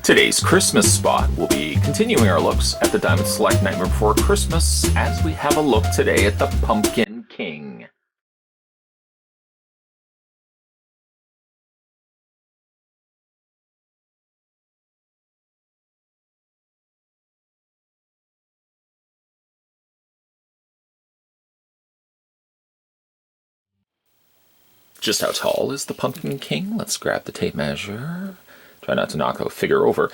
Today's Christmas spot will be continuing our looks at the Diamond Select Nightmare Before Christmas as we have a look today at the Pumpkin King. Just how tall is the Pumpkin King? Let's grab the tape measure. Try not to knock the figure over.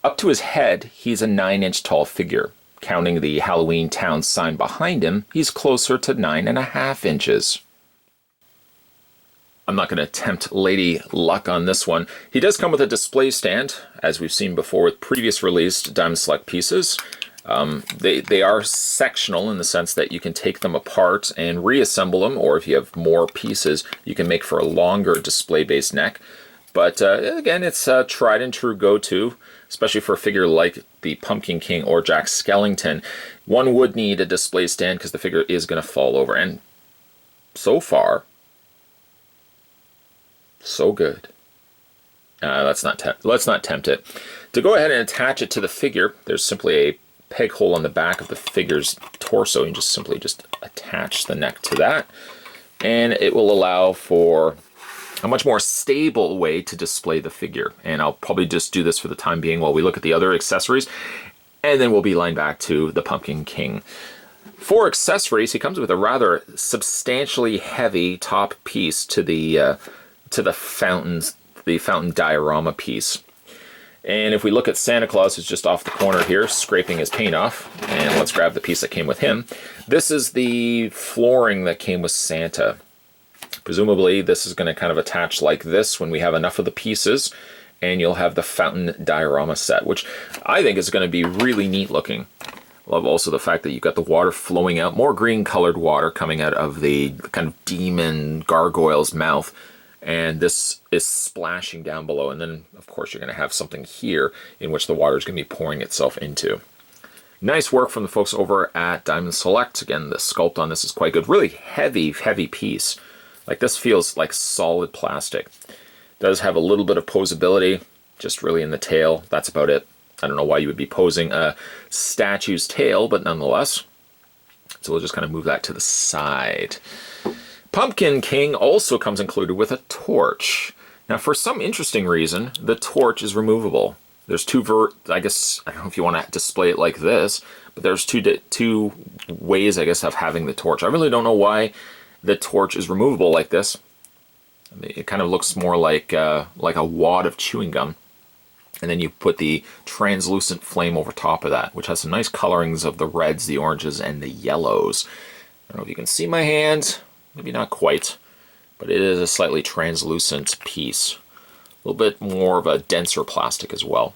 Up to his head, he's a 9-inch tall figure. Counting the Halloween Town sign behind him, he's closer to 9.5 inches. I'm not going to tempt Lady Luck on this one. He does come with a display stand, as we've seen before with previous released Diamond Select pieces. They are sectional in the sense that you can take them apart and reassemble them, or if you have more pieces, you can make for a longer display-based neck. But again, it's a tried and true go-to, especially for a figure like the Pumpkin King or Jack Skellington. One would need a display stand because the figure is going to fall over. And so far, so good. Let's not tempt it. To go ahead and attach it to the figure, there's simply a peg hole on the back of the figure's torso. You just simply attach the neck to that, and it will allow for a much more stable way to display the figure. And I'll probably just do this for the time being while we look at the other accessories, and then we'll beeline back to the Pumpkin King. For accessories, he comes with a rather substantially heavy top piece to the fountain diorama piece. And if we look at Santa Claus, who's just off the corner here, scraping his paint off, and let's grab the piece that came with him. This is the flooring that came with Santa. Presumably, this is going to kind of attach like this when we have enough of the pieces, and you'll have the fountain diorama set, which I think is going to be really neat looking. Love also the fact that you've got the water flowing out, more green colored water coming out of the kind of demon gargoyle's mouth. And this is splashing down below. And then, of course, you're going to have something here in which the water is going to be pouring itself into. Nice work from the folks over at Diamond Select. Again, the sculpt on this is quite good. Really heavy, heavy piece. Like, this feels like solid plastic. Does have a little bit of posability, just really in the tail. That's about it. I don't know why you would be posing a statue's tail, but nonetheless. So we'll just kind of move that to the side. Pumpkin King also comes included with a torch. Now, for some interesting reason, the torch is removable. There's I guess, I don't know if you want to display it like this, but there's two ways, I guess, of having the torch. I really don't know why the torch is removable like this. I mean, it kind of looks more like a wad of chewing gum. And then you put the translucent flame over top of that, which has some nice colorings of the reds, the oranges, and the yellows. I don't know if you can see my hand. Maybe not quite, but it is a slightly translucent piece. A little bit more of a denser plastic as well.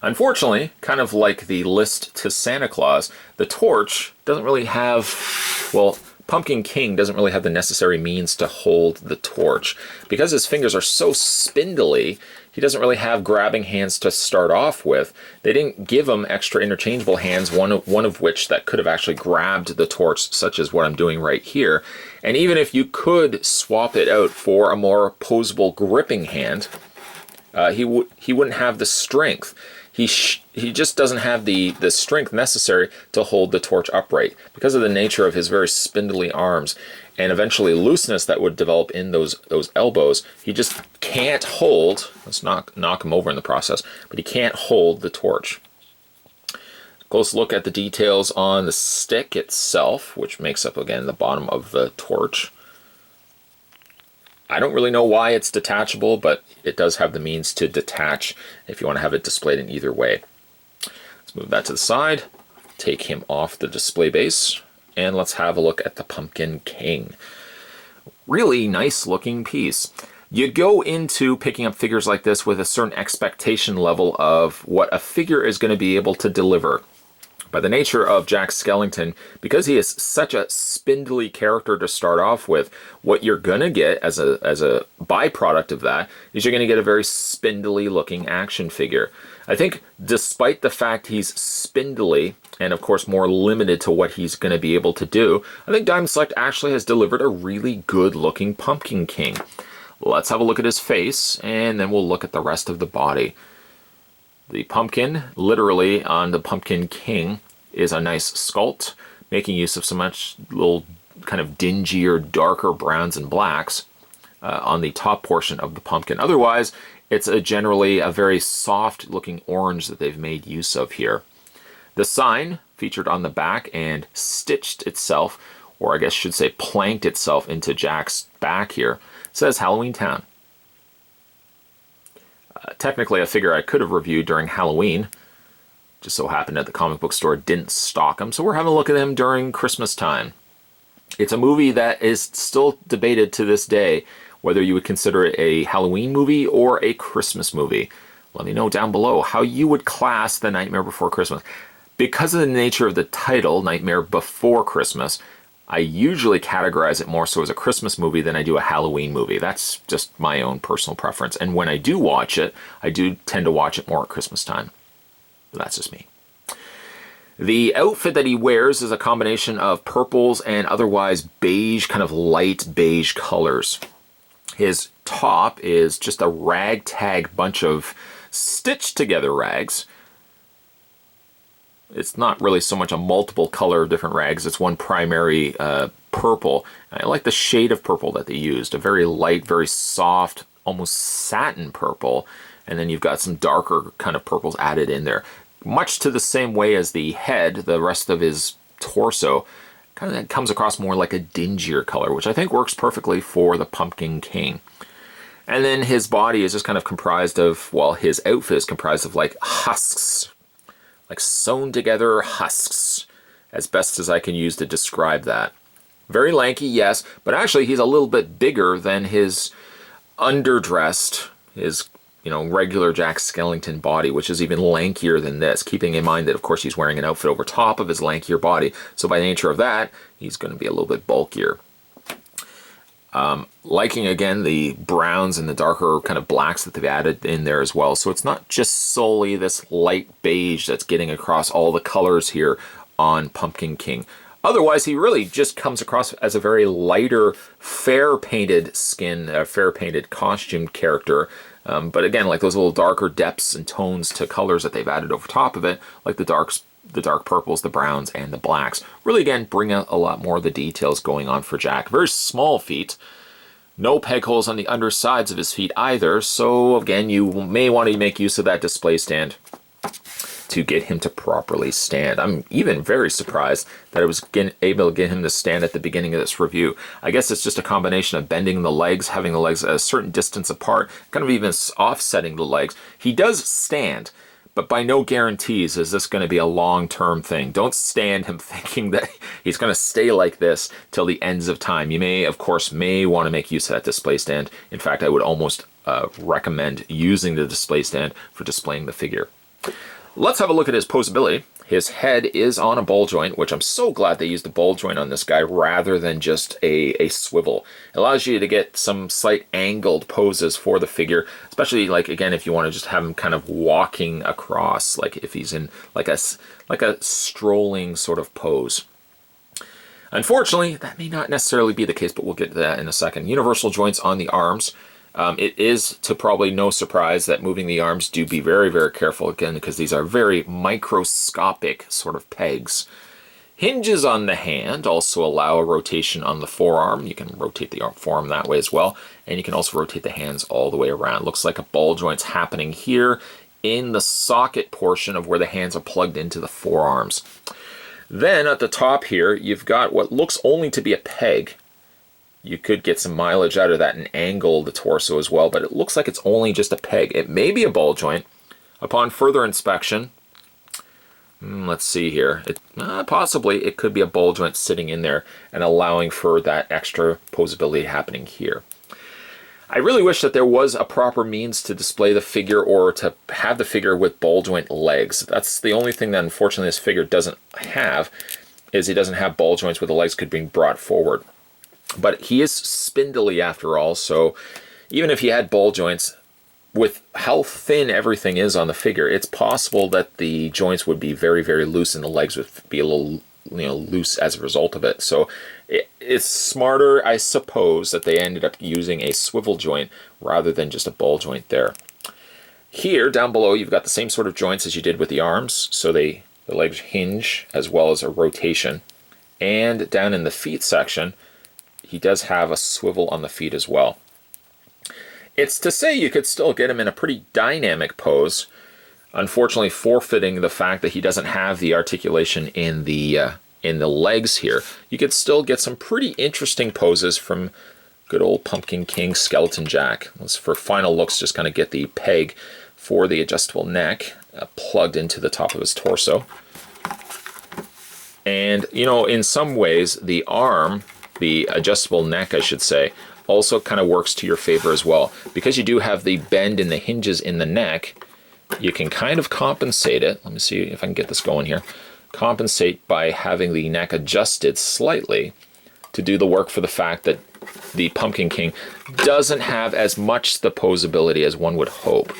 Unfortunately, kind of like the list to Santa Claus, the torch doesn't really have, well, Pumpkin King doesn't really have the necessary means to hold the torch. Because his fingers are so spindly, he doesn't really have grabbing hands to start off with. They didn't give him extra interchangeable hands, one of which that could have actually grabbed the torch, such as what I'm doing right here. And even if you could swap it out for a more posable gripping hand, he wouldn't have the strength. He just doesn't have the strength necessary to hold the torch upright because of the nature of his very spindly arms and eventually looseness that would develop in those elbows. He just can't hold. Let's knock him over in the process, but he can't hold the torch. Close look at the details on the stick itself, which makes up again the bottom of the torch. I don't really know why it's detachable, but it does have the means to detach if you want to have it displayed in either way. Let's move that to the side, take him off the display base, and let's have a look at the Pumpkin King. Really nice looking piece. You go into picking up figures like this with a certain expectation level of what a figure is going to be able to deliver. By the nature of Jack Skellington, because he is such a spindly character to start off with, what you're going to get as a byproduct of that is you're going to get a very spindly looking action figure. I think despite the fact he's spindly, and of course more limited to what he's going to be able to do, I think Diamond Select actually has delivered a really good looking Pumpkin King. Let's have a look at his face, and then we'll look at the rest of the body. The pumpkin, literally on the Pumpkin King, is a nice sculpt, making use of so much little kind of dingier, darker browns and blacks on the top portion of the pumpkin. Otherwise, it's generally a very soft looking orange that they've made use of here. The sign featured on the back and stitched itself, or I guess should say planked itself into Jack's back here, says Halloween Town. Technically a figure I could have reviewed during Halloween. Just so happened that the comic book store didn't stock him, so we're having a look at him during Christmas time. It's a movie that is still debated to this day whether you would consider it a Halloween movie or a Christmas movie. Let me know down below how you would class The Nightmare Before Christmas. Because of the nature of the title, Nightmare Before Christmas, I usually categorize it more so as a Christmas movie than I do a Halloween movie. That's just my own personal preference. And when I do watch it, I do tend to watch it more at Christmas time. But that's just me. The outfit that he wears is a combination of purples and otherwise beige, kind of light beige colors. His top is just a ragtag bunch of stitched together rags. It's not really so much a multiple color of different rags. It's one primary purple. I like the shade of purple that they used. A very light, very soft, almost satin purple. And then you've got some darker kind of purples added in there. Much to the same way as the head, the rest of his torso kind of comes across more like a dingier color, which I think works perfectly for the Pumpkin King. And then his body is just kind of comprised of, well, his outfit is comprised of like husks. Like sewn together husks, as best as I can use to describe that. Very lanky, yes, but actually he's a little bit bigger than his underdressed, his regular Jack Skellington body, which is even lankier than this, keeping in mind that, of course, he's wearing an outfit over top of his lankier body. So by nature of that, he's going to be a little bit bulkier. Liking, again, the browns and the darker kind of blacks that they've added in there as well. So it's not just solely this light beige that's getting across all the colors here on Pumpkin King. Otherwise, he really just comes across as a very lighter, fair-painted skin, fair-painted costume character. But again, like those little darker depths and tones to colors that they've added over top of it, like the dark purples, the browns, and the blacks, really, again, bring out a lot more of the details going on for Jack. Very small feet. No peg holes on the undersides of his feet either, so again, you may want to make use of that display stand to get him to properly stand. I'm even very surprised that I was able to get him to stand at the beginning of this review. I guess it's just a combination of bending the legs, having the legs at a certain distance apart, kind of even offsetting the legs. He does stand, but by no guarantees is this going to be a long-term thing. Don't stand him thinking that he's going to stay like this till the ends of time. You may, of course, want to make use of that display stand. In fact, I would almost recommend using the display stand for displaying the figure. Let's have a look at his posability. His head is on a ball joint, which I'm so glad they used a ball joint on this guy rather than just a swivel. It allows you to get some slight angled poses for the figure, especially like, again, if you want to just have him kind of walking across, like if he's in like a strolling sort of pose. Unfortunately, that may not necessarily be the case, but we'll get to that in a second. Universal joints on the arms. It is, to probably no surprise, that moving the arms, do be very, very careful, again, because these are very microscopic sort of pegs. Hinges on the hand also allow a rotation on the forearm. You can rotate the forearm that way as well, and you can also rotate the hands all the way around. Looks like a ball joint's happening here in the socket portion of where the hands are plugged into the forearms. Then at the top here, you've got what looks only to be a peg. You could get some mileage out of that and angle the torso as well, but it looks like it's only just a peg. It may be a ball joint. Upon further inspection, let's see here. Possibly it could be a ball joint sitting in there and allowing for that extra posability happening here. I really wish that there was a proper means to display the figure or to have the figure with ball joint legs. That's the only thing that unfortunately this figure doesn't have, is he doesn't have ball joints where the legs could be brought forward. But he is spindly after all, so even if he had ball joints, with how thin everything is on the figure, it's possible that the joints would be very, very loose and the legs would be a little loose as a result of it. So it's smarter, I suppose, that they ended up using a swivel joint rather than just a ball joint there. Here, down below, you've got the same sort of joints as you did with the arms, so the legs hinge as well as a rotation. And down in the feet section, he does have a swivel on the feet as well. It's to say you could still get him in a pretty dynamic pose, unfortunately forfeiting the fact that he doesn't have the articulation in the legs here. You could still get some pretty interesting poses from good old Pumpkin King Skeleton Jack. Let's, for final looks, just kind of get the peg for the adjustable neck plugged into the top of his torso. And, you know, in some ways, the arm, the adjustable neck, I should say, also kind of works to your favor as well. Because you do have the bend in the hinges in the neck, you can kind of compensate it. Let me see if I can get this going here. Compensate by having the neck adjusted slightly to do the work for the fact that the Pumpkin King doesn't have as much the posability as one would hope.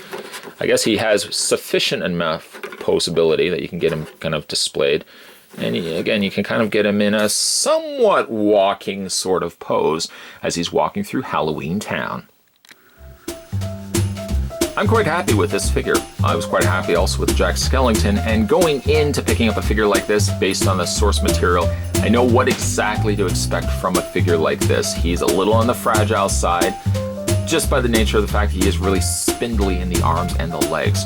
I guess he has sufficient enough posability that you can get him kind of displayed. And again, you can kind of get him in a somewhat walking sort of pose as he's walking through Halloween Town. I'm quite happy with this figure. I was quite happy also with Jack Skellington, and going into picking up a figure like this based on the source material, I know what exactly to expect from a figure like this. He's a little on the fragile side, just by the nature of the fact he is really spindly in the arms and the legs.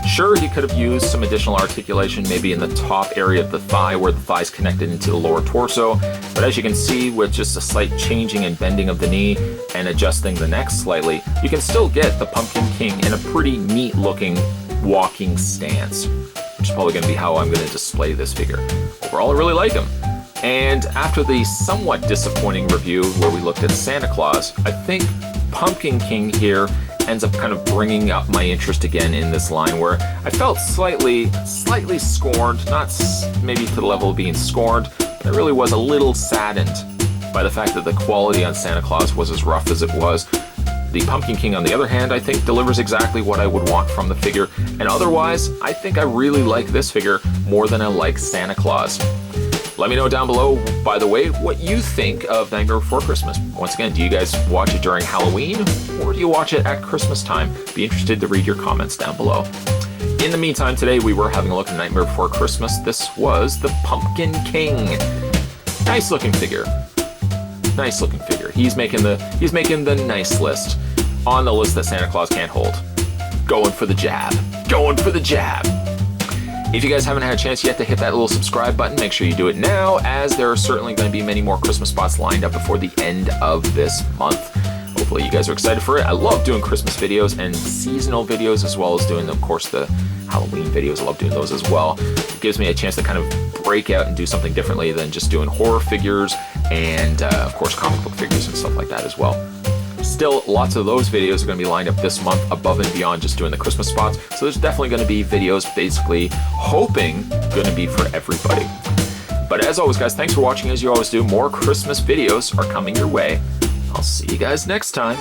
Sure, he could have used some additional articulation maybe in the top area of the thigh where the thigh is connected into the lower torso, but as you can see, with just a slight changing and bending of the knee and adjusting the neck slightly, you can still get the Pumpkin King in a pretty neat looking walking stance, which is probably going to be how I'm going to display this figure. Overall, I really like him. And after the somewhat disappointing review where we looked at Santa Claus, I think Pumpkin King here ends up kind of bringing up my interest again in this line, where I felt slightly scorned, not maybe to the level of being scorned, but I really was a little saddened by the fact that the quality on Santa Claus was as rough as it was. The Pumpkin King, on the other hand, I think delivers exactly what I would want from the figure, and otherwise, I think I really like this figure more than I like Santa Claus. Let me know down below, by the way, what you think of Nightmare Before Christmas. Once again, do you guys watch it during Halloween, or do you watch it at Christmas time? Be interested to read your comments down below. In the meantime, today we were having a look at Nightmare Before Christmas. This was the Pumpkin King. Nice looking figure. Nice looking figure. He's making the nice list on the list that Santa Claus can't hold. Going for the jab. Going for the jab. If you guys haven't had a chance yet to hit that little subscribe button, make sure you do it now, as there are certainly going to be many more Christmas spots lined up before the end of this month. Hopefully you guys are excited for it. I love doing Christmas videos and seasonal videos, as well as doing, of course, the Halloween videos. I love doing those as well. It gives me a chance to kind of break out and do something differently than just doing horror figures and, of course, comic book figures and stuff like that as well. Still, lots of those videos are going to be lined up this month above and beyond just doing the Christmas spots. So there's definitely going to be videos basically hoping going to be for everybody. But as always, guys, thanks for watching. As you always do, more Christmas videos are coming your way. I'll see you guys next time.